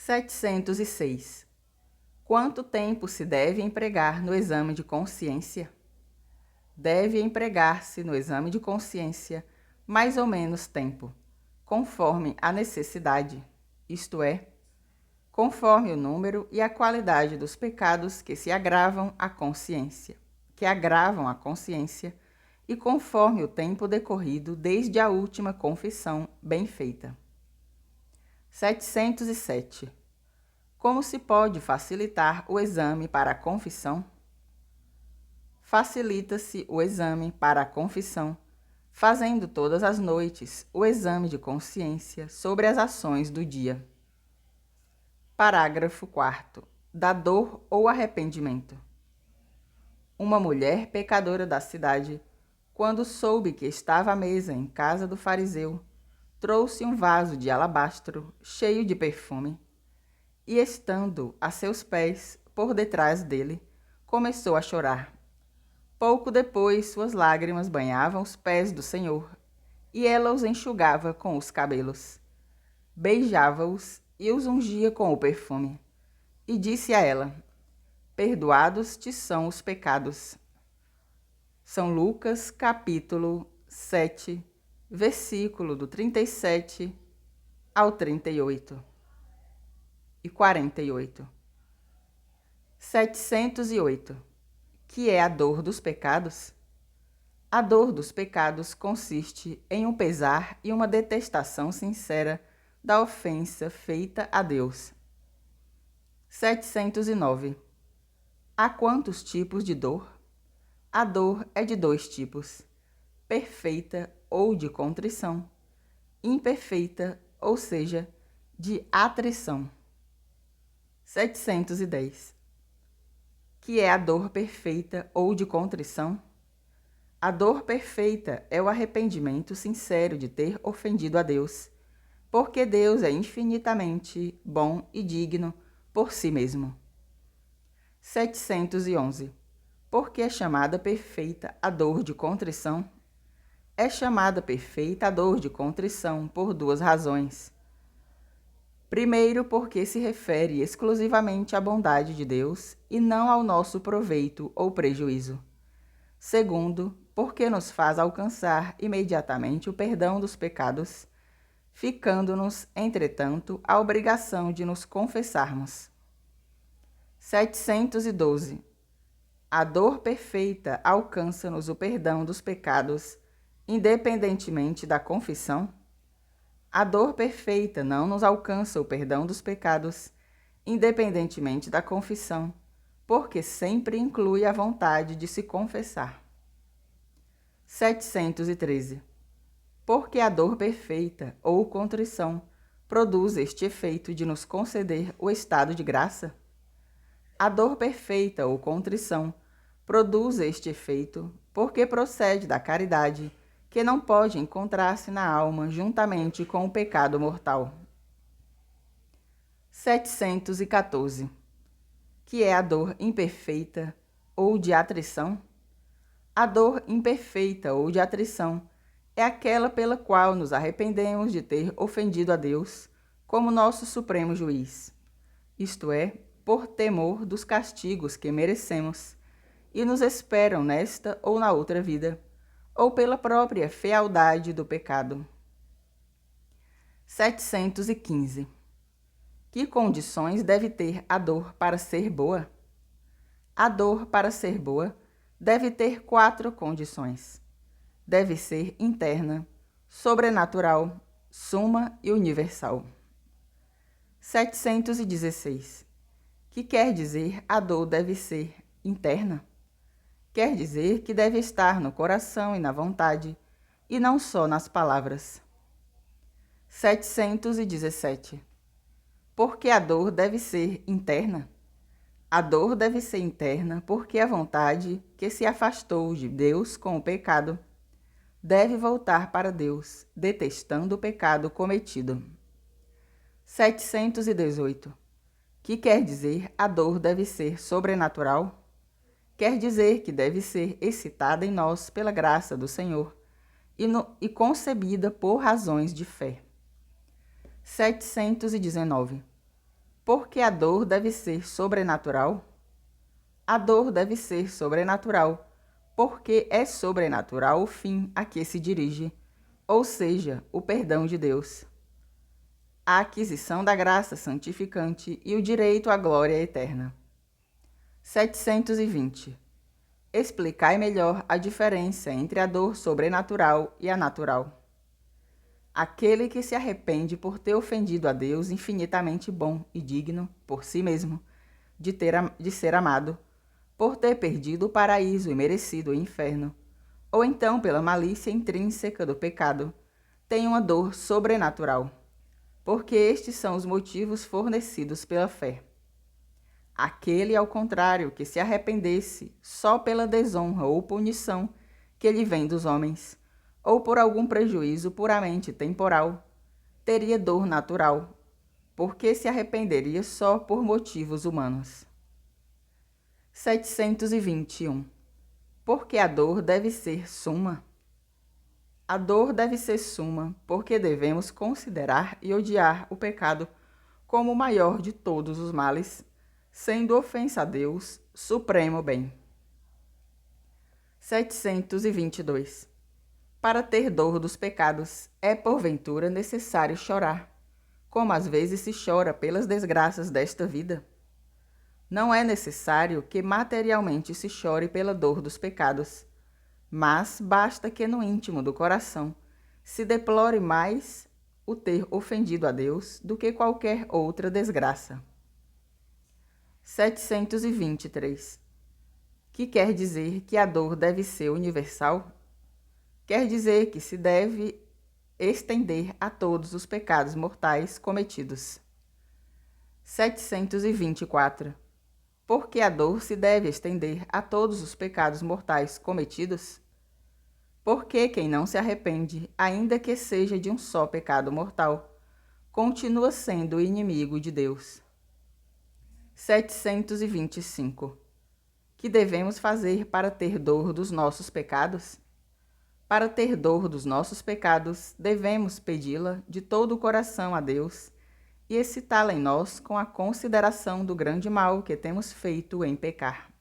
706. Quanto tempo se deve empregar no exame de consciência? Deve empregar-se no exame de consciência mais ou menos tempo, conforme a necessidade, isto é, conforme o número e a qualidade dos pecados que agravam a consciência, e conforme o tempo decorrido desde a última confissão bem feita. 707. Como se pode facilitar o exame para a confissão? Facilita-se o exame para a confissão, fazendo todas as noites o exame de consciência sobre as ações do dia. Parágrafo 4º. Da dor ou arrependimento. Uma mulher pecadora da cidade, quando soube que estava à mesa em casa do fariseu, trouxe um vaso de alabastro cheio de perfume e, estando a seus pés, por detrás dele, começou a chorar. Pouco depois, suas lágrimas banhavam os pés do Senhor, e ela os enxugava com os cabelos. Beijava-os e os ungia com o perfume. E disse a ela: Perdoados te são os pecados. São Lucas, capítulo 7, versículo do 37 ao 38 e 48. 708. Que é a dor dos pecados? A dor dos pecados consiste em um pesar e uma detestação sincera da ofensa feita a Deus. 709. Há quantos tipos de dor? A dor é de dois tipos: perfeita ou de contrição, imperfeita, ou seja, de atrição. 710. Que é a dor perfeita ou de contrição? A dor perfeita é o arrependimento sincero de ter ofendido a Deus, porque Deus é infinitamente bom e digno por si mesmo. 711. Por que é chamada perfeita a dor de contrição? É chamada perfeita a dor de contrição por duas razões. Primeiro, porque se refere exclusivamente à bondade de Deus e não ao nosso proveito ou prejuízo. Segundo, porque nos faz alcançar imediatamente o perdão dos pecados, ficando-nos, entretanto, a obrigação de nos confessarmos. 712. A dor perfeita alcança-nos o perdão dos pecados, independentemente da confissão? A dor perfeita não nos alcança o perdão dos pecados, independentemente da confissão, porque sempre inclui a vontade de se confessar. 713. Porque a dor perfeita, ou contrição, produz este efeito de nos conceder o estado de graça? A dor perfeita, ou contrição, produz este efeito porque procede da caridade, que não pode encontrar-se na alma juntamente com o pecado mortal. 714. Que é a dor imperfeita ou de atrição? A dor imperfeita ou de atrição é aquela pela qual nos arrependemos de ter ofendido a Deus como nosso supremo juiz, isto é, por temor dos castigos que merecemos e nos esperam nesta ou na outra vida, ou pela própria fealdade do pecado. 715. Que condições deve ter a dor para ser boa? A dor, para ser boa, deve ter 4 condições. Deve ser interna, sobrenatural, suma e universal. 716. Que quer dizer a dor deve ser interna? Quer dizer que deve estar no coração e na vontade, e não só nas palavras. 717. Porque a dor deve ser interna? A dor deve ser interna porque a vontade, que se afastou de Deus com o pecado, deve voltar para Deus, detestando o pecado cometido. 718. Que quer dizer a dor deve ser sobrenatural? Quer dizer que deve ser excitada em nós pela graça do Senhor e concebida por razões de fé. 719. Porque a dor deve ser sobrenatural? A dor deve ser sobrenatural, porque é sobrenatural o fim a que se dirige, ou seja, o perdão de Deus, a aquisição da graça santificante e o direito à glória eterna. 720. Explicai melhor a diferença entre a dor sobrenatural e a natural. Aquele que se arrepende por ter ofendido a Deus infinitamente bom e digno, por si mesmo, de ser amado, por ter perdido o paraíso e merecido o inferno, ou então pela malícia intrínseca do pecado, tem uma dor sobrenatural, porque estes são os motivos fornecidos pela fé. Aquele, ao contrário, que se arrependesse só pela desonra ou punição que lhe vem dos homens, ou por algum prejuízo puramente temporal, teria dor natural, porque se arrependeria só por motivos humanos. 721. Porque a dor deve ser suma? A dor deve ser suma, porque devemos considerar e odiar o pecado como o maior de todos os males, sendo ofensa a Deus supremo bem. 722. Para ter dor dos pecados, é porventura necessário chorar, como às vezes se chora pelas desgraças desta vida? Não é necessário que materialmente se chore pela dor dos pecados, mas basta que no íntimo do coração se deplore mais o ter ofendido a Deus do que qualquer outra desgraça. 723. Que quer dizer que a dor deve ser universal? Quer dizer que se deve estender a todos os pecados mortais cometidos. 724. Porque a dor se deve estender a todos os pecados mortais cometidos? Porque quem não se arrepende, ainda que seja de um só pecado mortal, continua sendo inimigo de Deus. 725. Que devemos fazer para ter dor dos nossos pecados? Para ter dor dos nossos pecados, devemos pedi-la de todo o coração a Deus e excitá-la em nós com a consideração do grande mal que temos feito em pecar.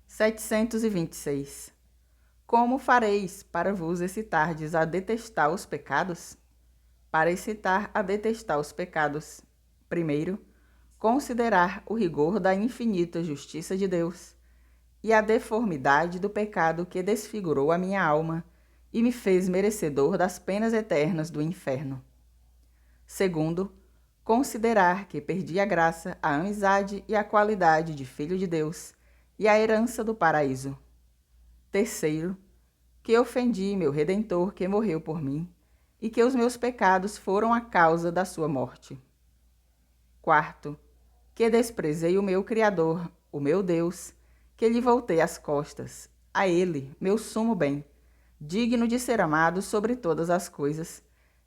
726. Como fareis para vos excitardes a detestar os pecados? Para excitar a detestar os pecados, primeiro, considerar o rigor da infinita justiça de Deus e a deformidade do pecado que desfigurou a minha alma e me fez merecedor das penas eternas do inferno. Segundo, considerar que perdi a graça, a amizade e a qualidade de filho de Deus e a herança do paraíso. Terceiro, que ofendi meu Redentor que morreu por mim e que os meus pecados foram a causa da sua morte. Quarto, que desprezei o meu Criador, o meu Deus, que lhe voltei as costas, a ele, meu sumo bem, digno de ser amado sobre todas as coisas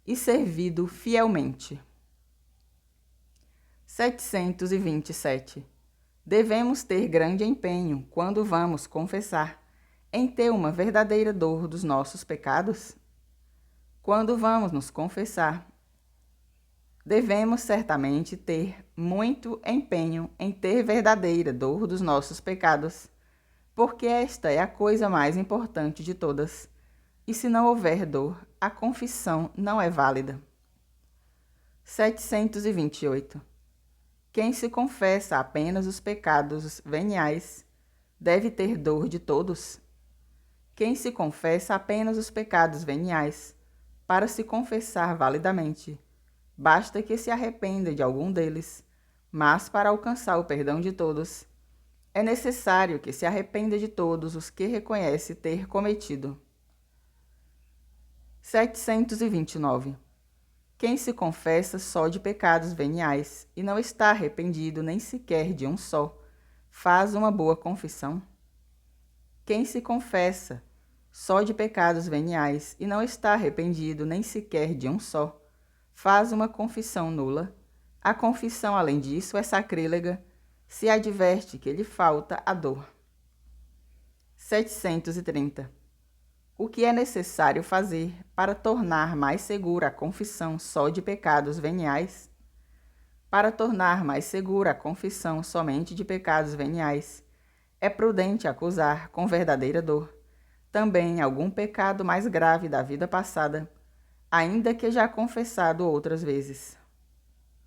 e servido fielmente. 727. Devemos ter grande empenho, quando vamos confessar, em ter uma verdadeira dor dos nossos pecados? Quando vamos nos confessar, devemos certamente ter muito empenho em ter verdadeira dor dos nossos pecados, porque esta é a coisa mais importante de todas, e se não houver dor, a confissão não é válida. 728. Quem se confessa apenas os pecados veniais deve ter dor de todos? Quem se confessa apenas os pecados veniais, para se confessar validamente, basta que se arrependa de algum deles, mas para alcançar o perdão de todos, é necessário que se arrependa de todos os que reconhece ter cometido. 729. Quem se confessa só de pecados veniais e não está arrependido nem sequer de um só, faz uma boa confissão? Quem se confessa só de pecados veniais e não está arrependido nem sequer de um só, faz uma confissão nula. A confissão, além disso, é sacrílega, se adverte que lhe falta a dor. 730. O que é necessário fazer para tornar mais segura a confissão só de pecados veniais? Para tornar mais segura a confissão somente de pecados veniais, é prudente acusar, com verdadeira dor, também algum pecado mais grave da vida passada, ainda que já confessado outras vezes.